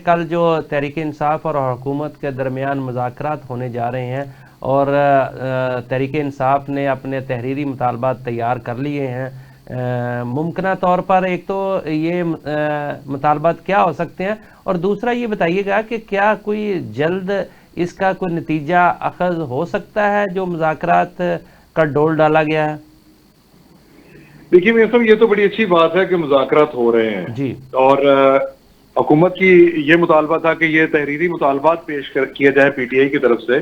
کل جو تحریک انصاف اور حکومت کے درمیان مذاکرات ہونے جا رہے ہیں اور تحریک انصاف نے اپنے تحریری مطالبات تیار کر لیے ہیں، ممکنہ طور پر ایک تو یہ مطالبات کیا ہو سکتے ہیں، اور دوسرا یہ بتائیے گا کہ کیا کوئی جلد اس کا کوئی نتیجہ اخذ ہو سکتا ہے جو مذاکرات کا ڈول ڈالا گیا ہے؟ دیکھیے میاں صاحب، یہ تو بڑی اچھی بات ہے کہ مذاکرات ہو رہے ہیں جی، اور حکومت کی یہ مطالبہ تھا کہ یہ تحریری مطالبات پیش کیا جائے پی ٹی آئی کی طرف سے،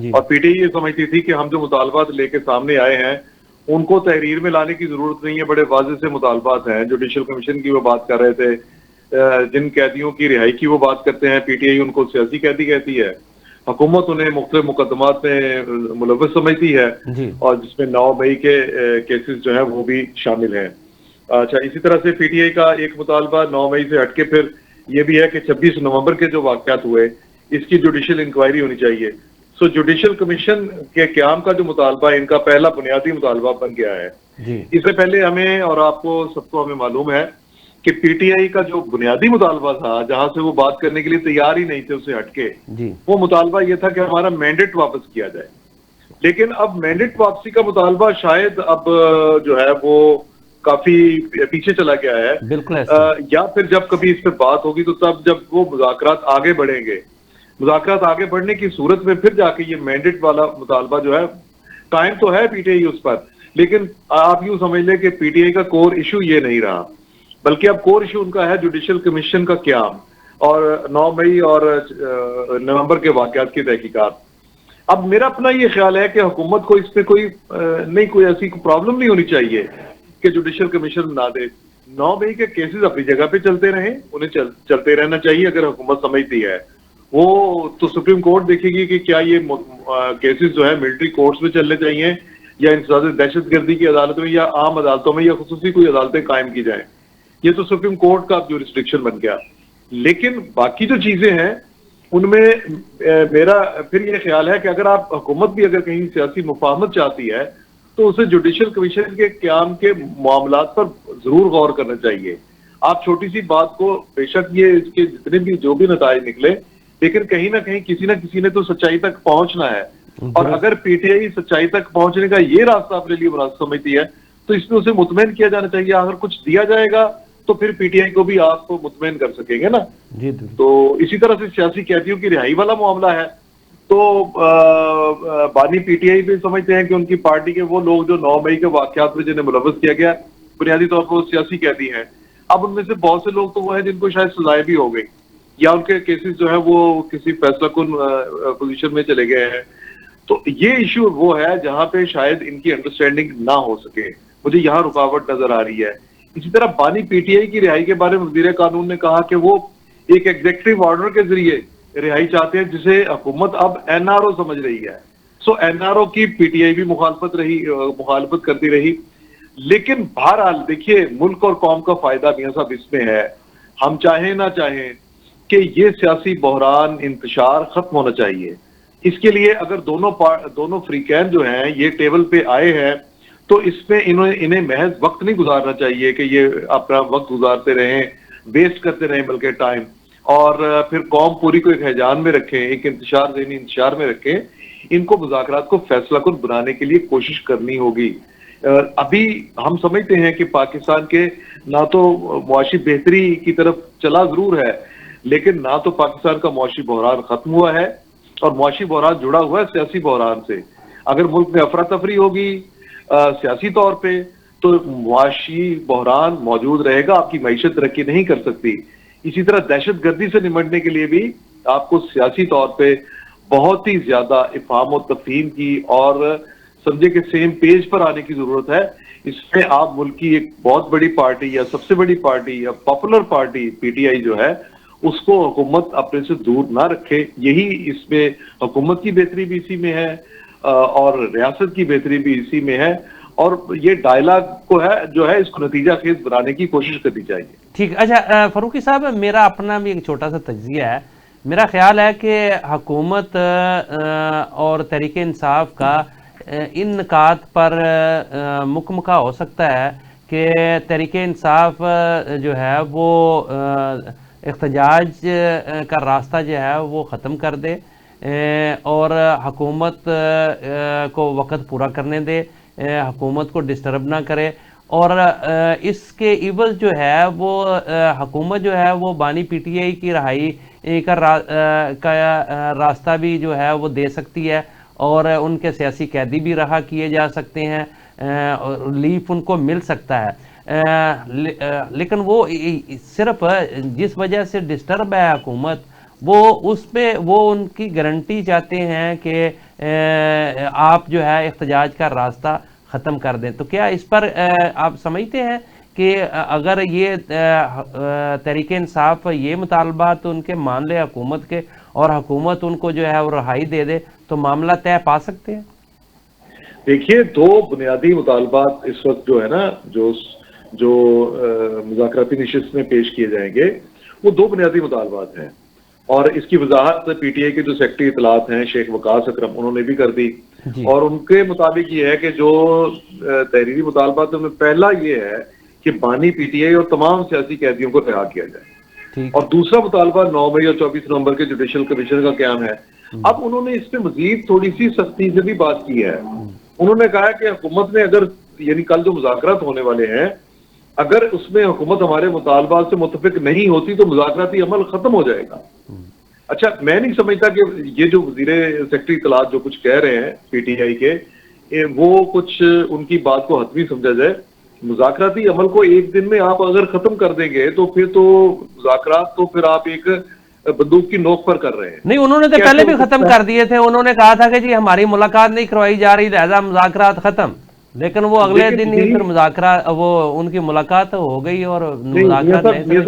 جی، اور پی ٹی آئی یہ سمجھتی تھی کہ ہم جو مطالبات لے کے سامنے آئے ہیں ان کو تحریر میں لانے کی ضرورت نہیں ہے، بڑے واضح سے مطالبات ہیں۔ جوڈیشل کمیشن کی وہ بات کر رہے تھے، جن قیدیوں کی رہائی کی وہ بات کرتے ہیں، پی ٹی آئی ان کو سیاسی قیدی کہتی ہے، حکومت انہیں مختلف مقدمات میں ملوث سمجھتی ہے، جی، اور جس میں 9 مئی کے کیسز جو ہیں وہ بھی شامل ہیں۔ اچھا، اسی طرح سے پی ٹی آئی کا ایک مطالبہ 9 مئی سے ہٹ کے پھر یہ بھی ہے کہ 26 نومبر کے جو واقعات ہوئے اس کی جوڈیشل انکوائری ہونی چاہیے۔ سو جوڈیشل کمیشن کے قیام کا جو مطالبہ ان کا پہلا بنیادی مطالبہ بن گیا ہے۔ جی، اس سے پہلے ہمیں اور آپ کو سب کو ہمیں معلوم ہے کہ پی ٹی آئی کا جو بنیادی مطالبہ تھا، جہاں سے وہ بات کرنے کے لیے تیار ہی نہیں تھے اسے ہٹ کے، جی، وہ مطالبہ یہ تھا کہ ہمارا مینڈیٹ واپس کیا جائے۔ لیکن اب مینڈیٹ واپسی کا مطالبہ شاید اب جو ہے وہ کافی پیچھے چلا گیا ہے، بالکل ایسے یا پھر جب کبھی اس پہ بات ہوگی تو تب جب وہ مذاکرات آگے بڑھیں گے، مذاکرات آگے بڑھنے کی صورت میں پھر جا کے یہ مینڈیٹ والا مطالبہ جو ہے، قائم تو ہے پی ٹی آئی اس پر، لیکن آپ یوں سمجھ لیں کہ پی ٹی آئی کا کور ایشو یہ نہیں رہا، بلکہ اب کور ایشو ان کا ہے جوڈیشل کمیشن کا قیام اور 9 مئی اور نومبر کے واقعات کی تحقیقات۔ اب میرا اپنا یہ خیال ہے کہ حکومت کو اس پہ کوئی ایسی پرابلم نہیں ہونی چاہیے کہ جوڈیشل کمیشن بنا دے۔ 9 مئی کے کیسز اپنی جگہ پہ چلتے رہیں، انہیں چلتے رہنا چاہیے اگر حکومت سمجھتی ہے۔ وہ تو سپریم کورٹ دیکھے گی کہ کیا یہ کیسز جو ہے ملٹری کورٹس میں چلنے چاہیے یا انسداد دہشت گردی کی عدالت میں یا عام عدالتوں میں یا خصوصی کوئی عدالتیں قائم کی جائیں۔ یہ تو سپریم کورٹ کا جو ریسٹرکشن بن گیا، لیکن باقی جو چیزیں ہیں ان میں میرا پھر یہ خیال ہے کہ اگر آپ حکومت بھی اگر کہیں سیاسی مفاہمت چاہتی ہے تو اسے جوڈیشل کمیشن کے قیام کے معاملات پر ضرور غور کرنا چاہیے۔ آپ چھوٹی سی بات کو، بے شک یہ اس کے جتنے بھی جو بھی نتائج نکلے، لیکن کہیں نہ کہیں کسی نہ کسی نے تو سچائی تک پہنچنا ہے، اور اگر پی ٹی آئی سچائی تک پہنچنے کا یہ راستہ اپنے لیے مناسب سمجھتی ہے تو اس میں اسے مطمئن کیا جانا چاہیے۔ اگر کچھ دیا جائے گا تو پھر پی ٹی آئی کو بھی آپ کو مطمئن کر سکیں گے نا۔ جی، تو اسی طرح سے سیاسی قیدیوں کی رہائی والا معاملہ ہے، تو بانی پی ٹی آئی بھی سمجھتے ہیں کہ ان کی پارٹی کے وہ لوگ جو 9 مئی کے واقعات میں جنہیں ملوث کیا گیا بنیادی طور پر وہ سیاسی قیدی ہیں۔ اب ان میں سے بہت سے لوگ تو وہ ہیں جن کو شاید سزائیں بھی ہو گئی یا ان کے کیسز جو ہیں وہ کسی فیصلہ کن پوزیشن میں چلے گئے ہیں۔ تو یہ ایشو وہ ہے جہاں پہ شاید ان کی انڈرسٹینڈنگ نہ ہو سکے، مجھے یہاں رکاوٹ نظر آ رہی ہے۔ اسی طرح بانی پی ٹی آئی کی رہائی کے بارے میں وزیر قانون نے کہا کہ وہ ایک ایگزیکٹو آرڈر کے ذریعے رہائی چاہتے ہیں جسے حکومت اب این آر او سمجھ رہی ہے۔ سو این آر او کی پی ٹی آئی بھی مخالفت کرتی رہی، لیکن بہرحال دیکھیے ملک اور قوم کا فائدہ میاں صاحب اس میں ہے، ہم چاہیں نہ چاہیں کہ یہ سیاسی بحران انتشار ختم ہونا چاہیے۔ اس کے لیے اگر دونوں فریقین جو ہیں یہ ٹیبل پہ آئے ہیں تو اس میں انہیں محض وقت نہیں گزارنا چاہیے کہ یہ اپنا وقت گزارتے رہیں، ویسٹ کرتے رہیں، بلکہ ٹائم، اور پھر قوم پوری کو ایک ہیجان میں رکھیں، ایک ذہنی انتشار میں رکھیں۔ ان کو مذاکرات کو فیصلہ کن بنانے کے لیے کوشش کرنی ہوگی۔ ابھی ہم سمجھتے ہیں کہ پاکستان کے نہ تو معاشی بہتری کی طرف چلا ضرور ہے، لیکن نہ تو پاکستان کا معاشی بحران ختم ہوا ہے، اور معاشی بحران جڑا ہوا ہے سیاسی بحران سے۔ اگر ملک میں افراتفری ہوگی سیاسی طور پہ تو معاشی بحران موجود رہے گا، آپ کی معیشت ترقی نہیں کر سکتی۔ اسی طرح دہشت گردی سے نمٹنے کے لیے بھی آپ کو سیاسی طور پہ بہت ہی زیادہ افہام و تفہیم کی اور سمجھے کہ سیم پیج پر آنے کی ضرورت ہے۔ اس میں آپ ملک کی ایک بہت بڑی پارٹی یا سب سے بڑی پارٹی یا popular party P T I جو ہے اس کو حکومت اپنے سے دور نہ رکھے۔ یہی اس میں حکومت کی بہتری بھی اسی میں ہے اور ریاست کی بہتری بھی اسی میں ہے، اور یہ ڈائلاگ کو ہے جو ہے اس کو نتیجہ خیز بنانے کی کوشش کرنی چاہیے۔ ٹھیک۔ اچھا فاروقی صاحب، میرا اپنا بھی ایک چھوٹا سا تجزیہ ہے۔ میرا خیال ہے کہ حکومت اور تحریک انصاف کا ان نکات پر مکمکہ ہو سکتا ہے کہ تحریک انصاف جو ہے وہ احتجاج کا راستہ جو ہے وہ ختم کر دے اور حکومت کو وقت پورا کرنے دے، حکومت کو ڈسٹرب نہ کرے، اور اس کے عوض جو ہے وہ حکومت جو ہے وہ بانی پی ٹی آئی کی رہائی کا راستہ بھی جو ہے وہ دے سکتی ہے، اور ان کے سیاسی قیدی بھی رہا کیے جا سکتے ہیں، ریلیف ان کو مل سکتا ہے۔ لیکن وہ صرف جس وجہ سے ڈسٹرب ہے حکومت، وہ اس پہ وہ ان کی گارنٹی چاہتے ہیں کہ آپ جو ہے احتجاج کا راستہ ختم کر دیں۔ تو کیا اس پر آپ سمجھتے ہیں کہ اگر یہ تحریک انصاف یہ مطالبات ان کے مان لے حکومت کے، اور حکومت ان کو جو ہے وہ رہائی دے دے، تو معاملہ طے پا سکتے ہیں؟ دیکھیے، دو بنیادی مطالبات اس وقت جو ہے نا، جو مذاکراتی نشست میں پیش کیے جائیں گے، وہ دو بنیادی مطالبات ہیں، اور اس کی وضاحت پی ٹی آئی کے جو سیکرٹری اطلاعات ہیں شیخ وقاص اکرم، انہوں نے بھی کر دی، اور ان کے مطابق یہ ہے کہ جو تحریری مطالبات میں پہلا یہ ہے کہ بانی پی ٹی آئی اور تمام سیاسی قیدیوں کو رہا کیا جائے، اور دوسرا مطالبہ 9 مئی اور 24 نومبر کے جوڈیشل کمیشن کا قیام ہے۔ اب انہوں نے اس پہ مزید تھوڑی سی سختی سے بھی بات کی ہے، انہوں نے کہا کہ حکومت نے اگر، یعنی کل جو مذاکرات ہونے والے ہیں، اگر اس میں حکومت ہمارے مطالبات سے متفق نہیں ہوتی تو مذاکراتی عمل ختم ہو جائے گا۔ اچھا، میں نہیں سمجھتا کہ یہ جو وزیر سیکرٹری اطلاعات جو کچھ کہہ رہے ہیں پی ٹی آئی کے، وہ کچھ ان کی بات کو حتمی سمجھا جائے۔ مذاکراتی عمل کو ایک دن میں آپ اگر ختم کر دیں گے تو پھر تو مذاکرات تو پھر آپ ایک بندوق کی نوک پر کر رہے ہیں۔ نہیں، انہوں نے تو پہلے بھی ختم کر دیے تھے، انہوں نے کہا تھا کہ جی ہماری ملاقات نہیں کروائی جا رہی لہذا مذاکرات ختم، لیکن وہ اگلے دن ہی پھر مذاکرات، وہ ان کی ملاقات ہو گئی اور مذاکرات میاں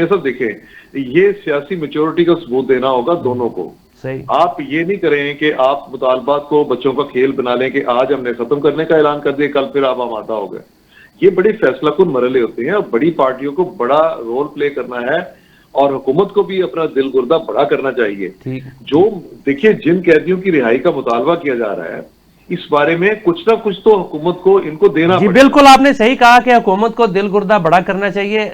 صاحب دیکھیں، یہ سیاسی میچورٹی کا ثبوت دینا ہوگا دونوں کو۔ صحیح، آپ یہ نہیں کریں کہ آپ مطالبات کو بچوں کا کھیل بنا لیں کہ آج ہم نے ختم کرنے کا اعلان کر دیا، کل پھر آپ آمادہ ہو گئے۔ یہ بڑی فیصلہ کن مرحلے ہوتے ہیں، اور بڑی پارٹیوں کو بڑا رول پلے کرنا ہے، اور حکومت کو بھی اپنا دل گردہ بڑا کرنا چاہیے۔ جو دیکھیے، جن قیدیوں کی رہائی کا مطالبہ کیا جا رہا ہے، اس بارے میں کچھ نہ کچھ تو حکومت کو ان کو دینا جی پڑے گا۔ بالکل، آپ نے صحیح کہا کہ حکومت کو دل گردہ بڑا کرنا چاہیے۔